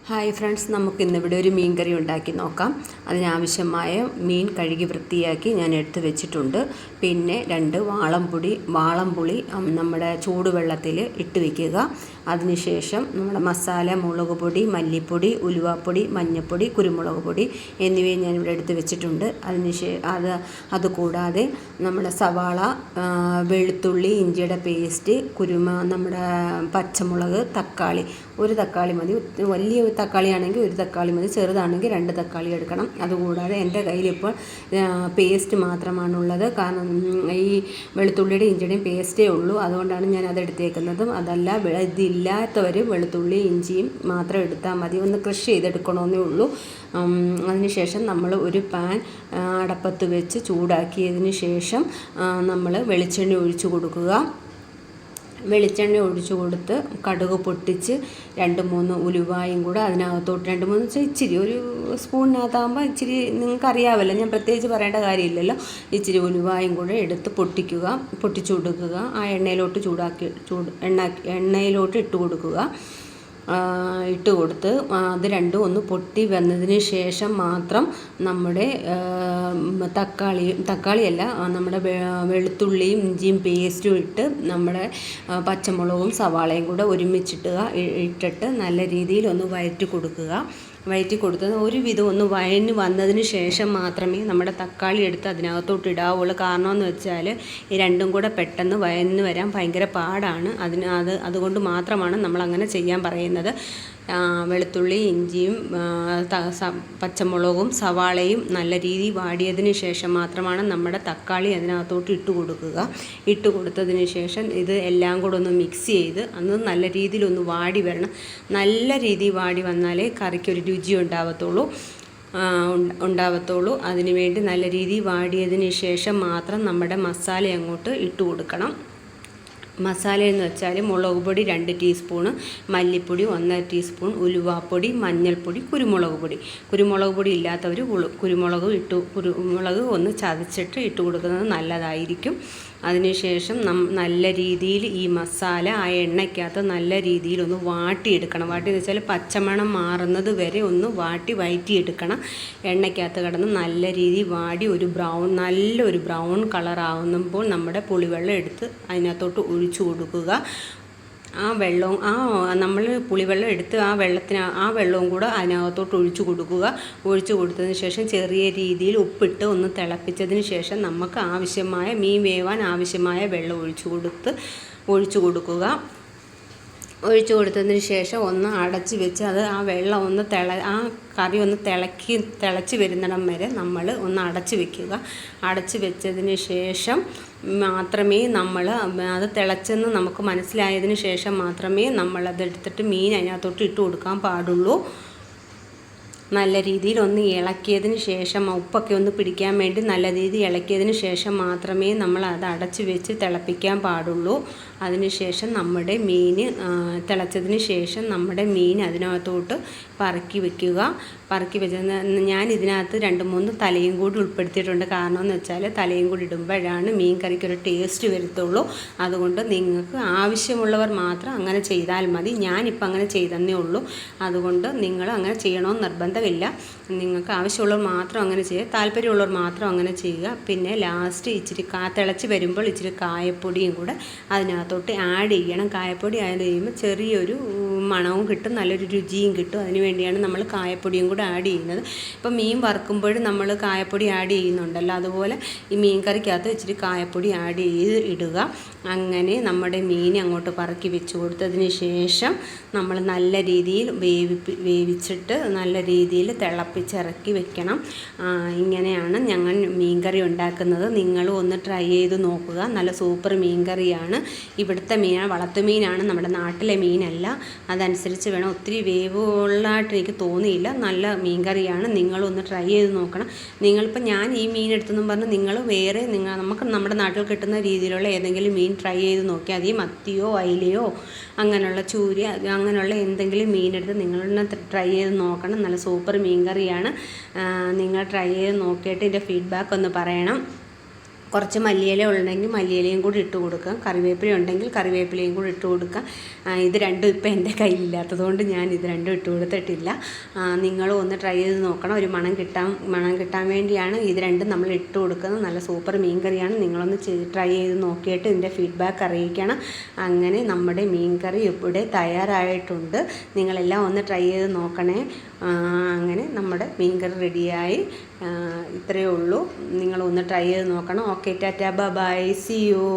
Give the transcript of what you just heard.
Hi friends, നമുക്കിന്നിവിടെ ഒരു മീൻ കറി ഉണ്ടാക്കി നോക്കാം. അതിനാവശ്യമായ മീൻ കഴുകി വൃത്തിയാക്കി ഞാൻ എടുത്ത് വെച്ചിട്ടുണ്ട്. പിന്നെ 2 വാളംപുളി നമ്മുടെ ചൂടുവെള്ളത്തിൽ ഇട്ട് വയ്ക്കുക. അതിനുശേഷം നമ്മുടെ മസാല, മുളക് പൊടി, മല്ലിപ്പൊടി, ഉലുവാപ്പൊടി, മഞ്ഞൾപ്പൊടി, കുരുമുളക് പൊടി എന്നിവയും ഞാനിവിടെ എടുത്ത് വെച്ചിട്ടുണ്ട്. അതുകൂടാതെ നമ്മുടെ സവാള, വെളുത്തുള്ളി, ഇഞ്ചിയുടെ പേസ്റ്റ്, നമ്മുടെ പച്ചമുളക്, തക്കാളി. ഒരു തക്കാളി മതി. വലിയ തക്കാളിയാണെങ്കിൽ ഒരു തക്കാളി മതി, ചെറുതാണെങ്കിൽ 2 തക്കാളി എടുക്കണം. അതുകൂടാതെ എൻ്റെ കയ്യിലിപ്പോൾ പേസ്റ്റ് മാത്രമാണുള്ളത്. കാരണം ഈ വെളുത്തുള്ളിയുടെ ഇഞ്ചിയുടെയും പേസ്റ്റേ ഉള്ളൂ. അതുകൊണ്ടാണ് ഞാൻ അതെടുത്തേക്കുന്നതും. അതല്ല, ഇതില്ലാത്തവർ വെളുത്തുള്ളി ഇഞ്ചിയും മാത്രം എടുത്താൽ മതി. ഒന്ന് ക്രഷ് ചെയ്തെടുക്കണമെന്നേ ഉള്ളൂ. അതിനുശേഷം നമ്മൾ ഒരു പാൻ അടപ്പത്ത് വെച്ച് ചൂടാക്കിയതിന് ശേഷം നമ്മൾ വെളിച്ചെണ്ണ ഒഴിച്ചു കൊടുക്കുക. വെളിച്ചെണ്ണ ഒഴിച്ചു കൊടുത്ത് കടുക് പൊട്ടിച്ച് 2-3 ഉലുവായും കൂടെ അതിനകത്തോട്ട് 2-3 ഇച്ചിരി, ഒരു സ്പൂണിനകത്താകുമ്പോൾ ഇച്ചിരി നിങ്ങൾക്കറിയാമല്ലോ, ഞാൻ പ്രത്യേകിച്ച് പറയേണ്ട കാര്യമില്ലല്ലോ. ഇച്ചിരി ഉലുവായും കൂടെ എടുത്ത് പൊട്ടിച്ചു കൊടുക്കുക. ആ എണ്ണയിലോട്ട് എണ്ണയിലോട്ട് ഇട്ട് കൊടുക്കുക. ഇട്ട് കൊടുത്ത് അത് രണ്ടും ഒന്ന് പൊട്ടി വന്നതിന് ശേഷം മാത്രം നമ്മുടെ തക്കാളിയല്ല, നമ്മുടെ വെളുത്തുള്ളിയും ഇഞ്ചിയും പേസ്റ്റും ഇട്ട് നമ്മുടെ പച്ചമുളകും സവാളയും കൂടെ ഇട്ടിട്ട് നല്ല രീതിയിൽ ഒന്ന് വഴറ്റി കൊടുത്ത് ഒരുവിധം ഒന്ന് വഴഞ്ഞ് വന്നതിന് ശേഷം മാത്രമേ നമ്മുടെ തക്കാളി എടുത്ത് അതിനകത്തോട്ട് ഇടാവുള്ളൂ. കാരണം എന്ന് വെച്ചാൽ ഈ രണ്ടും കൂടെ പെട്ടെന്ന് വഴന്ന് വരാൻ ഭയങ്കര പാടാണ്. അതുകൊണ്ട് മാത്രമാണ് നമ്മളങ്ങനെ ചെയ്യാൻ പറയുന്നത്. വെളുത്തുള്ളി, ഇഞ്ചിയും പച്ചമുളകും സവാളയും നല്ല രീതിയിൽ വാടിയതിന് ശേഷം മാത്രമാണ് നമ്മുടെ തക്കാളി അതിനകത്തോട്ട് ഇട്ട് കൊടുത്തതിന് ശേഷം ഇത് എല്ലാം കൂടെ ഒന്ന് മിക്സ് ചെയ്ത് അന്ന് നല്ല രീതിയിലൊന്ന് വാടി വരണം. നല്ല രീതിയിൽ വാടി വന്നാലേ കറിക്കൊരു രുചി ഉണ്ടാവത്തുള്ളൂ. അതിനുവേണ്ടി നല്ല രീതിയിൽ വാടിയതിന് ശേഷം മാത്രം നമ്മുടെ മസാല അങ്ങോട്ട് ഇട്ട് കൊടുക്കണം. മസാല എന്ന് വെച്ചാൽ മുളക് പൊടി 2 ടീസ്പൂണ്, മല്ലിപ്പൊടി 1.5 ടീസ്പൂൺ, ഉലുവാപ്പൊടി, മഞ്ഞൾപ്പൊടി, കുരുമുളക് പൊടി ഇല്ലാത്തവർ കുരുമുളക് ഒന്ന് ചതച്ചിട്ട് ഇട്ട് കൊടുക്കുന്നത് നല്ലതായിരിക്കും. അതിനുശേഷം നല്ല രീതിയിൽ ഈ മസാല ആ എണ്ണയ്ക്കകത്ത് നല്ല രീതിയിൽ ഒന്ന് വാട്ടിയെടുക്കണം. വാട്ടിയെന്ന് വെച്ചാൽ പച്ചമണം മാറുന്നത് വരെ ഒന്ന് വഴറ്റിയെടുക്കണം. എണ്ണയ്ക്കകത്ത് കിടന്ന് നല്ല രീതിയിൽ വാടി നല്ലൊരു ബ്രൗൺ കളറാവുമ്പോൾ നമ്മുടെ പുളിവെള്ളം എടുത്ത് അതിനകത്തോട്ട് ഒഴിച്ചു കൊടുക്കുക. നമ്മൾ പുളിവെള്ളം എടുത്ത് ആ വെള്ളവും കൂടെ അതിനകത്തോട്ട് ഒഴിച്ചു കൊടുത്തതിന് ശേഷം ചെറിയ രീതിയിൽ ഉപ്പിട്ട് ഒന്ന് തിളപ്പിച്ചതിന് ശേഷം നമുക്ക് മീൻ വേവാൻ ആവശ്യമായ വെള്ളം ഒഴിച്ചു കൊടുത്തതിന് ശേഷം ഒന്ന് അടച്ച് വെച്ച് ആ വെള്ളം ഒന്ന് കറി ഒന്ന് തിളച്ച് വരുന്നിടം വരെ നമ്മൾ ഒന്ന് അടച്ച് വെക്കുക. അടച്ച് വെച്ചതിന് ശേഷം മാത്രമേ അത് തിളച്ചെന്ന് നമുക്ക് മനസ്സിലായതിന് ശേഷം മാത്രമേ നമ്മളതെടുത്തിട്ട് മീൻ അതിനകത്തോട്ട് ഇട്ട് കൊടുക്കാൻ പാടുള്ളൂ. നല്ല രീതിയിൽ ഒന്ന് ഇളക്കിയതിന് ശേഷം ഉപ്പൊക്കെ ഒന്ന് പിടിക്കാൻ വേണ്ടി നല്ല രീതിയിൽ ഇളക്കിയതിന് ശേഷം മാത്രമേ നമ്മൾ അത് അടച്ച് വെച്ച് തിളപ്പിക്കാൻ പാടുള്ളൂ. അതിനുശേഷം നമ്മുടെ മീൻ തിളച്ചതിന് ശേഷം നമ്മുടെ മീൻ അതിനകത്തോട്ട് പറക്കി വെച്ച് ഞാൻ ഇതിനകത്ത് 2-3 തലയും കൂടി ഉൾപ്പെടുത്തിയിട്ടുണ്ട്. കാരണം എന്ന് വെച്ചാൽ തലയും കൂടി ഇടുമ്പോഴാണ് മീൻ കറിക്കൊരു ടേസ്റ്റ് വരത്തുള്ളൂ. അതുകൊണ്ട് നിങ്ങൾക്ക് ആവശ്യമുള്ളവർ മാത്രം അങ്ങനെ ചെയ്താൽ മതി. ഞാനിപ്പോൾ അങ്ങനെ ചെയ്തതന്നേ ഉള്ളൂ. അതുകൊണ്ട് നിങ്ങൾ അങ്ങനെ ചെയ്യണമെന്ന് നിർബന്ധമില്ല. നിങ്ങൾക്ക് ആവശ്യമുള്ളവർ മാത്രം അങ്ങനെ ചെയ്യുക, താല്പര്യമുള്ളവർ മാത്രം അങ്ങനെ ചെയ്യുക. പിന്നെ ലാസ്റ്റ് ഇച്ചിരി തിളച്ച് വരുമ്പോൾ ഇച്ചിരി കായപ്പൊടിയും കൂടെ അതിനകത്തോട്ട് ആഡ് ചെയ്യണം. കായപ്പൊടി ആഡ് ചെയ്യുമ്പോൾ ചെറിയൊരു മണവും കിട്ടും, നല്ലൊരു രുചിയും കിട്ടും. അതിന് വേണ്ടിയാണ് നമ്മൾ കായപ്പൊടിയും കൂടെ ആഡ് ചെയ്യുന്നത്. ഇപ്പം മീൻ വറുക്കുമ്പോഴും നമ്മൾ കായപ്പൊടി ആഡ് ചെയ്യുന്നുണ്ടല്ലോ, അതുപോലെ ഈ മീൻ കറിക്കകത്ത് ഇച്ചിരി കായപ്പൊടി ആഡ് ചെയ്ത് ഇടുക. അങ്ങനെ നമ്മുടെ മീൻ അങ്ങോട്ട് പറക്കി വെച്ച് കൊടുത്തതിന് ശേഷം നമ്മൾ നല്ല രീതിയിൽ വേവിച്ചിട്ട് നല്ല രീതിയിൽ തിളപ്പിച്ചിറക്കി വെക്കണം. ഇങ്ങനെയാണ് ഞങ്ങൾ മീൻകറി ഉണ്ടാക്കുന്നത്. നിങ്ങളും ഒന്ന് ട്രൈ ചെയ്ത് നോക്കുക. നല്ല സൂപ്പർ മീൻകറിയാണ്. ഇവിടുത്തെ വളർത്തുമീനാണ്, നമ്മുടെ നാട്ടിലെ മീനല്ല. അതനുസരിച്ച് വേണം. ഒത്തിരി വേവുള്ളതായിട്ട് എനിക്ക് തോന്നിയില്ല. നല്ല മീൻകറിയാണ്. നിങ്ങളൊന്ന് ട്രൈ ചെയ്ത് നോക്കണം. നിങ്ങളിപ്പോൾ ഞാൻ ഈ മീൻ എടുത്തെന്നും പറഞ്ഞ് നിങ്ങൾ വേറെ നമുക്ക് നമ്മുടെ നാട്ടിൽ കിട്ടുന്ന രീതിയിലുള്ള ഏതെങ്കിലും മീൻ ട്രൈ ചെയ്ത് നോക്കിയാൽ മതി. മത്തിയോ അയിലയോ അങ്ങനെയുള്ള ചൂര അങ്ങനെയുള്ള എന്തെങ്കിലും മീനെടുത്ത് നിങ്ങളൊന്ന് ട്രൈ ചെയ്ത് നോക്കണം. നല്ല സൂപ്പർ മീൻ കറിയാണ്. നിങ്ങൾ ട്രൈ ചെയ്ത് നോക്കിയിട്ട് ഇതിൻ്റെ ഫീഡ്ബാക്ക് ഒന്ന് പറയണം. കുറച്ച് മല്ലിയില ഉണ്ടെങ്കിൽ മല്ലിയിലയും കൂടി ഇട്ട് കൊടുക്കാം, കറിവേപ്പില ഉണ്ടെങ്കിൽ കറിവേപ്പിലയും കൂടി ഇട്ട് കൊടുക്കാം. ഇത് രണ്ടും ഇപ്പം എൻ്റെ കയ്യിലില്ലാത്തതുകൊണ്ട് ഞാൻ ഇത് രണ്ടും ഇട്ട് കൊടുത്തിട്ടില്ല. നിങ്ങളും ഒന്ന് ട്രൈ ചെയ്ത് നോക്കണം. ഒരു മണം കിട്ടാൻ വേണ്ടിയാണ് ഇത് രണ്ടും നമ്മൾ ഇട്ട് കൊടുക്കുന്നത്. നല്ല സൂപ്പർ മീൻ കറിയാണ്. നിങ്ങളൊന്ന് ട്രൈ ചെയ്ത് നോക്കിയിട്ട് ഇതിൻ്റെ ഫീഡ്ബാക്ക് അറിയിക്കണം. അങ്ങനെ നമ്മുടെ മീൻ കറി ഇവിടെ തയ്യാറായിട്ടുണ്ട്. നിങ്ങളെല്ലാം ഒന്ന് ട്രൈ ചെയ്ത് നോക്കണേ. അങ്ങനെ നമ്മുടെ മീൻ കറി റെഡിയായി. ഇത്രയേ ഉള്ളൂ. നിങ്ങളൊന്ന് ട്രൈ ചെയ്ത് നോക്കണം. Okay, tata, bye, see U.